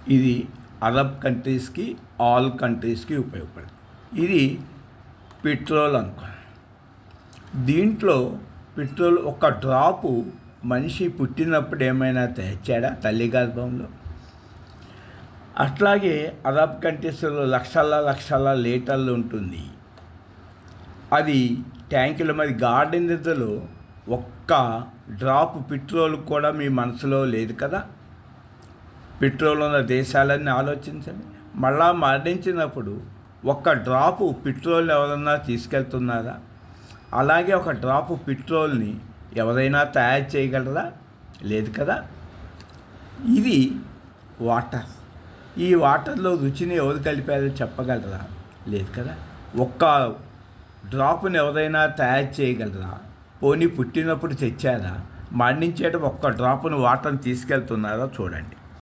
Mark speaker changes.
Speaker 1: ఇది అరబ్ కంట్రీస్కి, ఆల్ కంట్రీస్కి ఉపయోగపడుతుంది. ఇది పెట్రోల్ అనుకో. దీంట్లో పెట్రోల్ ఒక డ్రాపు మనిషి పుట్టినప్పుడు ఏమైనా తెచ్చాడా తల్లి గర్భంలో? అట్లాగే అరబ్ కంట్రీస్లో లక్షల లీటర్లు ఉంటుంది. అది ట్యాంకుల మరి గార్డెన్ నిధులు ఒక్క డ్రాప్ పెట్రోల్ కూడా మీ మనసులో లేదు కదా. పెట్రోల్ ఉన్న దేశాలన్నీ ఆలోచించండి. మళ్ళా మరణించినప్పుడు ఒక్క డ్రాపు పెట్రోల్ని ఎవరన్నా తీసుకెళ్తున్నారా? అలాగే ఒక డ్రాపు పెట్రోల్ని ఎవరైనా తయారు చేయగలరా? లేదు కదా. ఇది వాటర్. ఈ వాటర్లో రుచిని ఎవరు కలిపారో చెప్పగలరా? లేదు కదా. ఒక్క డ్రాప్ని ఎవరైనా తయారు చేయగలరా? పోనీ పుట్టినప్పుడు తెచ్చారా? మరణించేటప్పుడు ఒక్క డ్రాప్ను వాటర్ని తీసుకెళ్తున్నారా? చూడండి.